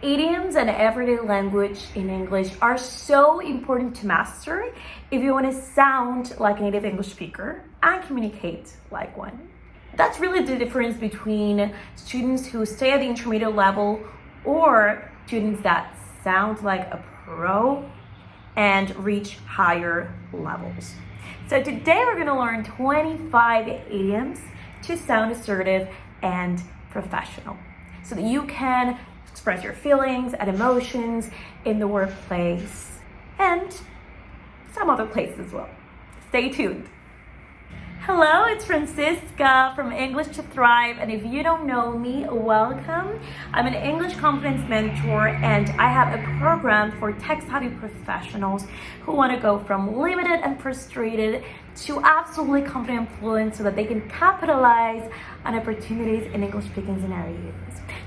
Idioms and everyday language in English are so important to master if you want to sound like a native English speaker and communicate like one. That's really the difference between students who stay at the intermediate level or students that sound like a pro and reach higher levels. So today we're going to learn 25 idioms to sound assertive and professional so that you can express your feelings and emotions in the workplace and some other places as well. Stay tuned. Hello, it's Francisca from English to Thrive, and if you don't know me, welcome. I'm an English confidence mentor, and I have a program for tech-savvy professionals who want to go from limited and frustrated to absolutely confident and fluent so that they can capitalize on opportunities in English-speaking scenarios.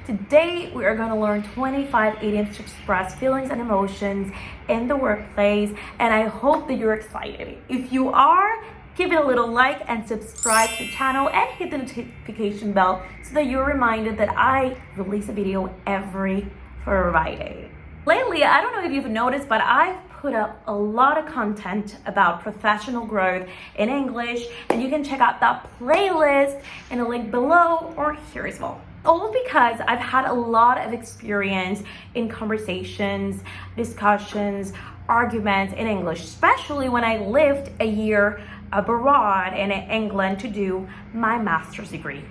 Today, we are going to learn 25 idioms to express feelings and emotions in the workplace, and I hope that you're excited. If you are, give it a little like and subscribe to the channel and hit the notification bell so that you're reminded that I release a video every Friday. Lately, I don't know if you've noticed, but I've put up a lot of content about professional growth in English, and you can check out that playlist in a link below or here as well. All because I've had a lot of experience in conversations, discussions, arguments in English, especially when I lived a year abroad in England to do my master's degree.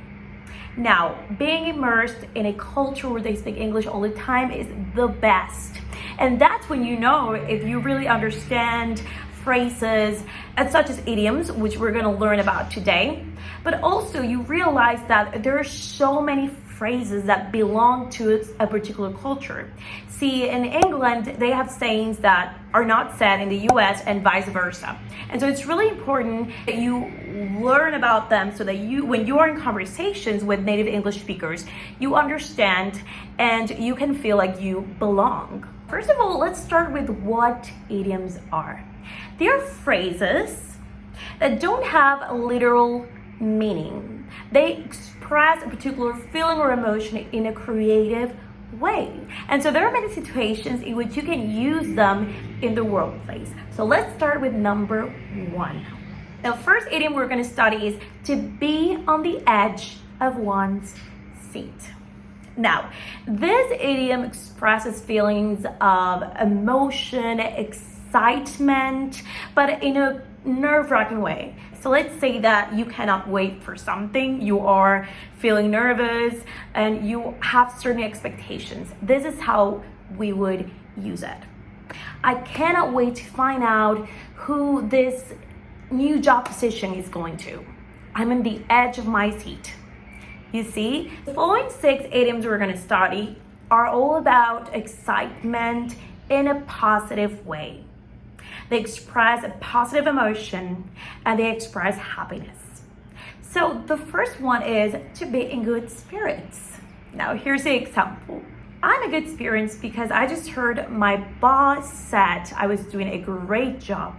Now, being immersed in a culture where they speak English all the time is the best. And that's when you know if you really understand phrases such as idioms, which we're going to learn about today. But also you realize that there are so many phrases that belong to a particular culture. See, in England, they have sayings that are not said in the US and vice versa. And so it's really important that you learn about them so that you, when you are in conversations with native English speakers, you understand and you can feel like you belong. First of all, let's start with what idioms are. They are phrases that don't have a literal meaning. They express a particular feeling or emotion in a creative way. And so there are many situations in which you can use them in the workplace. So let's start with number one. The first idiom we're going to study is to be on the edge of one's seat. Now, this idiom expresses feelings of emotion, excitement, but in a nerve-wracking way. So let's say that you cannot wait for something, you are feeling nervous and you have certain expectations. This is how we would use it. I cannot wait to find out who this new job position is going to. I'm on the edge of my seat. You see, the following 6 idioms we're going to study are all about excitement in a positive way. They express a positive emotion and they express happiness. So the first one is to be in good spirits. Now here's the example. I'm in good spirits because I just heard my boss said I was doing a great job.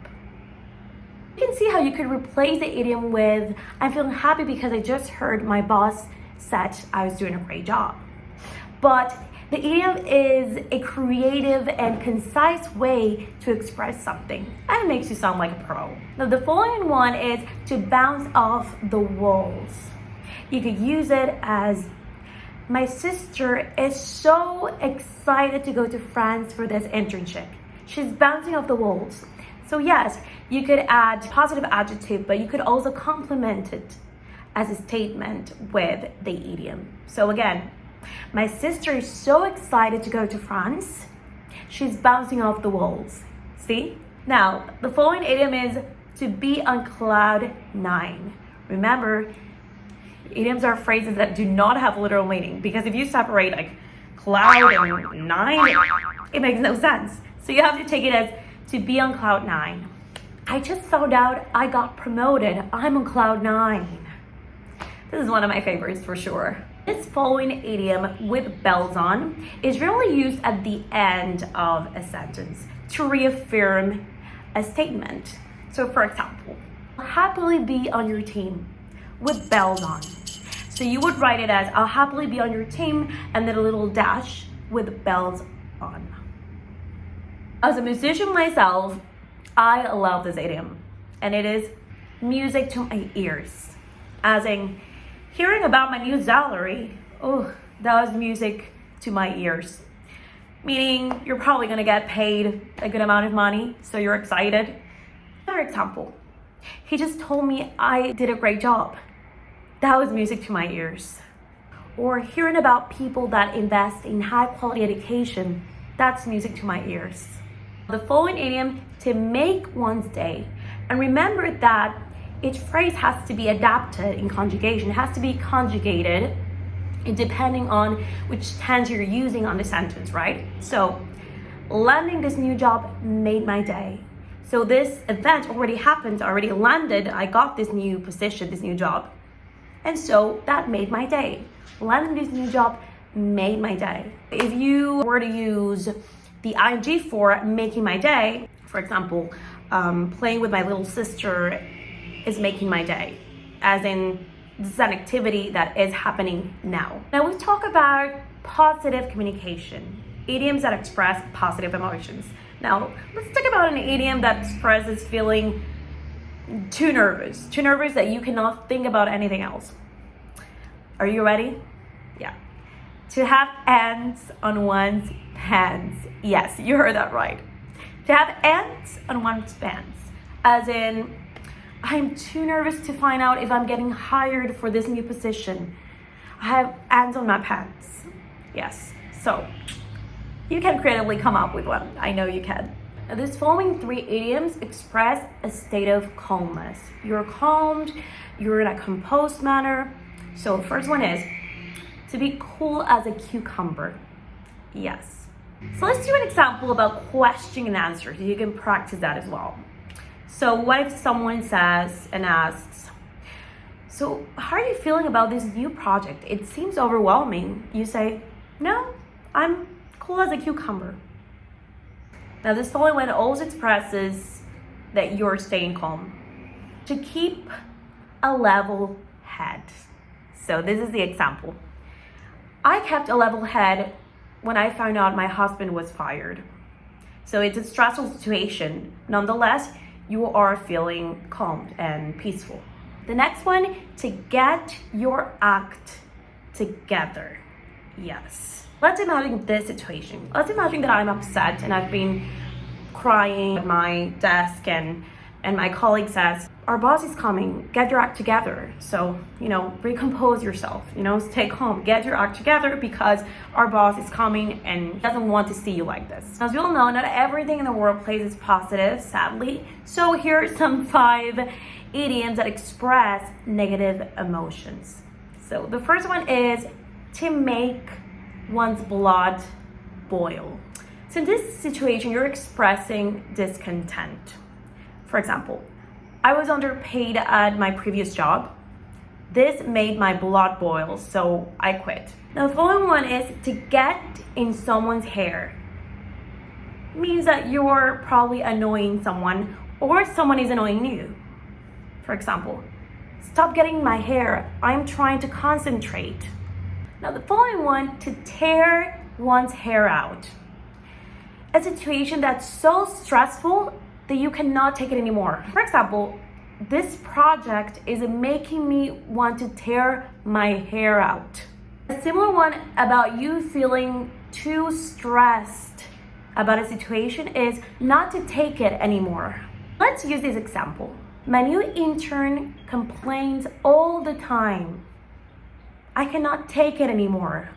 You can see how you could replace the idiom with I'm feeling happy because I just heard my boss said I was doing a great job. But the idiom is a creative and concise way to express something, and it makes you sound like a pro. Now, the following one is to bounce off the walls. You could use it as, my sister is so excited to go to France for this internship. She's bouncing off the walls. So yes, you could add positive adjective, but you could also complement it as a statement with the idiom. So again, my sister is so excited to go to France. She's bouncing off the walls. See? Now, the following idiom is to be on cloud 9. Remember, idioms are phrases that do not have literal meaning, because if you separate like cloud and 9, it makes no sense. So you have to take it as to be on cloud 9. I just found out I got promoted. I'm on cloud 9. This is one of my favorites for sure. This following idiom with bells on is really used at the end of a sentence to reaffirm a statement. So for example, I'll happily be on your team with bells on. So you would write it as I'll happily be on your team and then a little dash with bells on. As a musician myself, I love this idiom, and it is music to my ears. As in, hearing about my new salary, oh, that was music to my ears. Meaning, you're probably gonna get paid a good amount of money, so you're excited. Another example, he just told me I did a great job. That was music to my ears. Or hearing about people that invest in high quality education, that's music to my ears. The following idiom to make one's day. And remember that each phrase has to be adapted in conjugation. It has to be conjugated depending on which tense you're using on the sentence, right? So, landing this new job made my day. So this event already happened, already landed. I got this new position, this new job. And so that made my day. Landing this new job made my day. If you were to use the ing for making my day, for example, playing with my little sister is making my day. As in, this is an activity that is happening now. Now we talk about positive communication, idioms that express positive emotions. Now let's talk about an idiom that expresses feeling too nervous that you cannot think about anything else. Are you ready? Yeah. To have ants on one's pants. Yes, you heard that right. To have ants on one's pants. As in, I'm too nervous to find out if I'm getting hired for this new position. I have ants on my pants. Yes, so you can creatively come up with one. I know you can. Now, these following three idioms express a state of calmness. You're calmed, you're in a composed manner. So the first one is to be cool as a cucumber. Yes. So let's do an example about question and answer so you can practice that as well. So what if someone says and asks, so how are you feeling about this new project? It seems overwhelming. You say, no, I'm cool as a cucumber. Now this following one also expresses that you're staying calm. To keep a level head. So this is the example. I kept a level head when I found out my husband was fired. So it's a stressful situation. Nonetheless, you are feeling calm and peaceful. The next one, to get your act together. Yes. Let's imagine this situation. Let's imagine that I'm upset and I've been crying at my desk and my colleague says, our boss is coming, get your act together. So, recompose yourself, stay calm, get your act together because our boss is coming and doesn't want to see you like this. As we all know, not everything in the workplace is positive, sadly. So here are some 5 idioms that express negative emotions. So the first one is to make one's blood boil. So in this situation, you're expressing discontent. For example, I was underpaid at my previous job. This made my blood boil, so I quit. Now the following one is to get in someone's hair. Means that you're probably annoying someone or someone is annoying you. For example, stop getting my hair, I'm trying to concentrate. Now the following one, to tear one's hair out. A situation that's so stressful that you cannot take it anymore. For example, this project is making me want to tear my hair out. A similar one about you feeling too stressed about a situation is not to take it anymore. Let's use this example. My new intern complains all the time. I cannot take it anymore.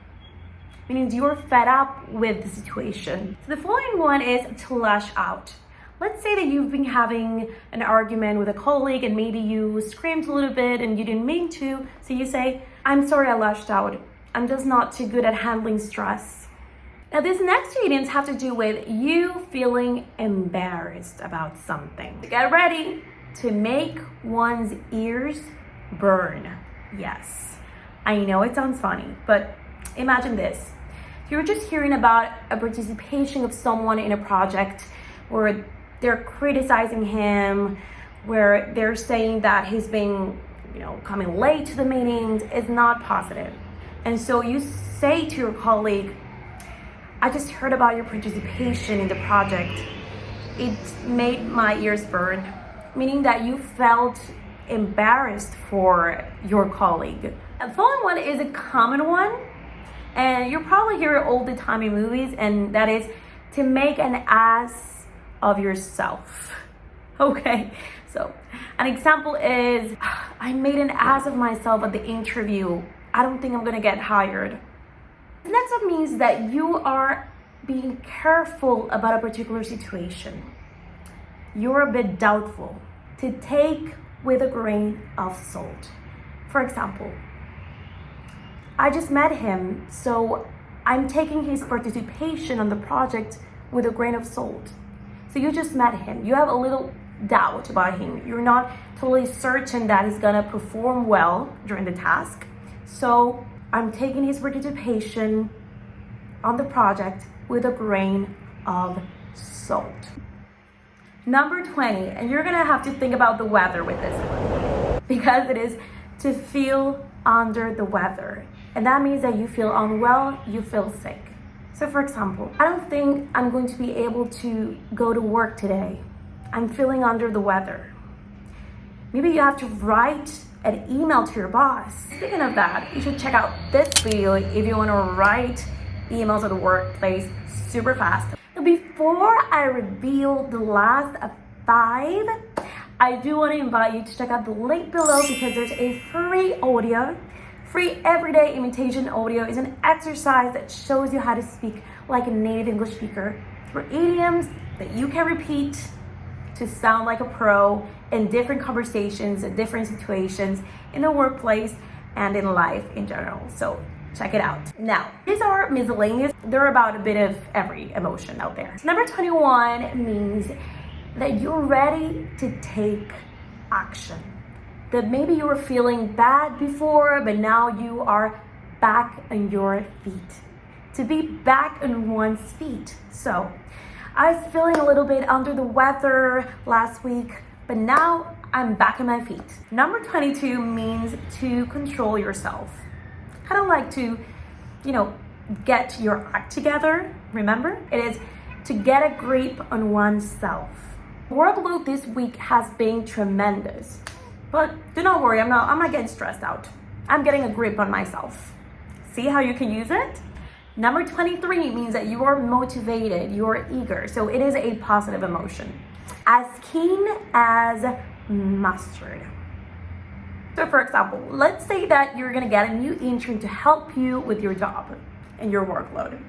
Meaning you're fed up with the situation. So the following one is to lash out. Let's say that you've been having an argument with a colleague and maybe you screamed a little bit and you didn't mean to. So you say, I'm sorry I lashed out. I'm just not too good at handling stress. Now these next two idioms have to do with you feeling embarrassed about something. Get ready to make one's ears burn. Yes, I know it sounds funny, but imagine this. You're just hearing about a participation of someone in a project where they're criticizing him, where they're saying that he's been, coming late to the meetings is not positive. And so you say to your colleague, I just heard about your participation in the project. It made my ears burn, meaning that you felt embarrassed for your colleague. The following one is a common one, and you probably hear it all the time in movies, and that is to make an ass of yourself. Okay, so an example is, I made an ass of myself at the interview. I don't think I'm gonna get hired. Next up means that you are being careful about a particular situation. You're a bit doubtful, to take with a grain of salt. For example, I just met him, so I'm taking his participation on the project with a grain of salt. So you just met him. You have a little doubt about him. You're not totally certain that he's gonna perform well during the task. So I'm taking his participation on the project with a grain of salt. Number 20, and you're gonna have to think about the weather with this one, because it is to feel under the weather. And that means that you feel unwell, you feel sick. So for example, I don't think I'm going to be able to go to work today. I'm feeling under the weather. Maybe you have to write an email to your boss. Speaking of that, you should check out this video if you want to write emails at the workplace super fast. Now, before I reveal the last 5, I do want to invite you to check out the link below, because there's a free audio. Free everyday imitation audio is an exercise that shows you how to speak like a native English speaker through idioms that you can repeat to sound like a pro in different conversations and different situations in the workplace and in life in general. So check it out. Now, these are miscellaneous. They're about a bit of every emotion out there. Number 21 means that you're ready to take action. That maybe you were feeling bad before, but now you are back on your feet. To be back on one's feet. So I was feeling a little bit under the weather last week, but now I'm back on my feet. Number 22 means to control yourself. Kind of like to, get your act together. Remember? It is to get a grip on oneself. Workload this week has been tremendous. But do not worry, I'm not getting stressed out. I'm getting a grip on myself. See how you can use it? Number 23 means that you are motivated, you are eager. So it is a positive emotion. As keen as mustard. So for example, let's say that you're gonna get a new intern to help you with your job and your workload.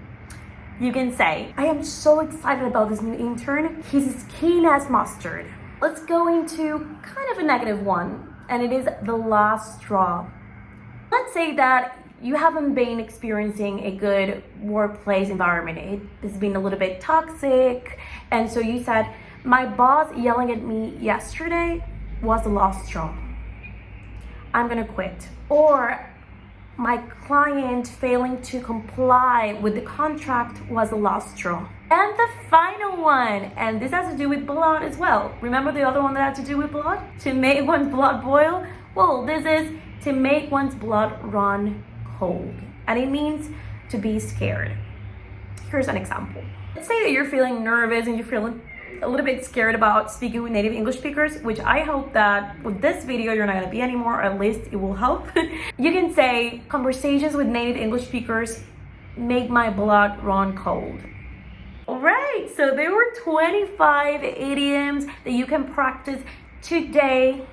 You can say, I am so excited about this new intern. He's as keen as mustard. Let's go into kind of a negative one, and it is the last straw. Let's say that you haven't been experiencing a good workplace environment. It's been a little bit toxic, and so you said, my boss yelling at me yesterday was the last straw. I'm gonna quit. Or my client failing to comply with the contract was the last straw. And the final one, and this has to do with blood as well. Remember the other one that had to do with blood? To make one's blood boil? Well, this is to make one's blood run cold. And it means to be scared. Here's an example. Let's say that you're feeling nervous and you're feeling a little bit scared about speaking with native English speakers, which I hope that with this video you're not gonna be anymore, or at least it will help. You can say, conversations with native English speakers make my blood run cold. All right, so there were 25 idioms that you can practice today.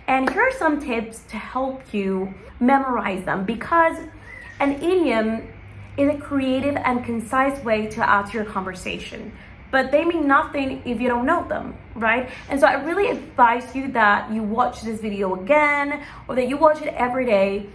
And here are some tips to help you memorize them, because an idiom is a creative and concise way to add to your conversation. But they mean nothing if you don't know them, right? And so I really advise you that you watch this video again, or that you watch it every day,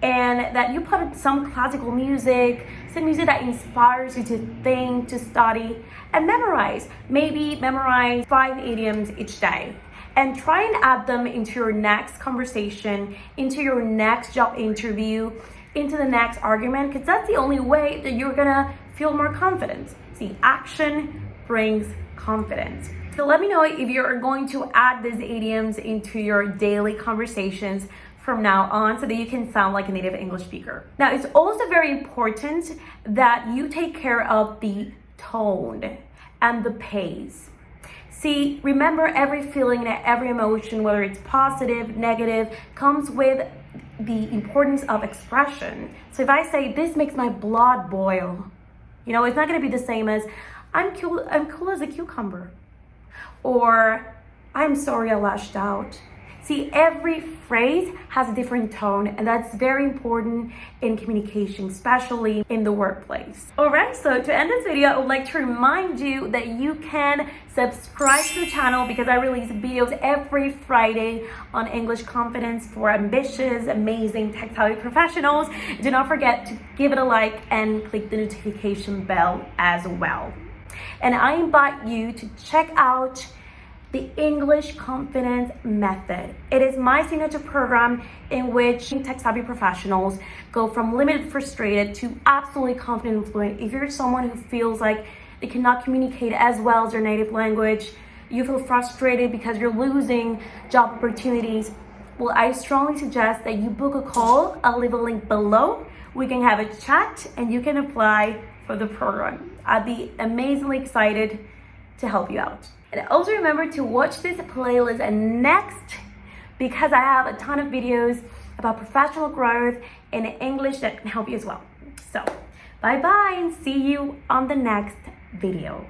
and that you put some classical music, some music that inspires you to think, to study, and memorize. Maybe memorize 5 idioms each day, and try and add them into your next conversation, into your next job interview, into the next argument, because that's the only way that you're gonna feel more confident. See, action brings confidence. So let me know if you're going to add these idioms into your daily conversations from now on so that you can sound like a native English speaker. Now, it's also very important that you take care of the tone and the pace. See, remember, every feeling and every emotion, whether it's positive, negative, comes with the importance of expression. So if I say, this makes my blood boil, you know, it's not going to be the same as, I'm cool as a cucumber, or I'm sorry I lashed out. See, every phrase has a different tone, and that's very important in communication, especially in the workplace. All right, so to end this video, I would like to remind you that you can subscribe to the channel because I release videos every Friday on English confidence for ambitious, amazing tech-savvy professionals. Do not forget to give it a like and click the notification bell as well. And I invite you to check out the English Confidence Method. It is my signature program in which tech-savvy professionals go from limited frustrated to absolutely confident and fluent. If you're someone who feels like they cannot communicate as well as their native language, you feel frustrated because you're losing job opportunities, well, I strongly suggest that you book a call. I'll leave a link below. We can have a chat and you can apply for the program. I'd be amazingly excited to help you out. And also remember to watch this playlist next because I have a ton of videos about professional growth in English that can help you as well. So, bye-bye and see you on the next video.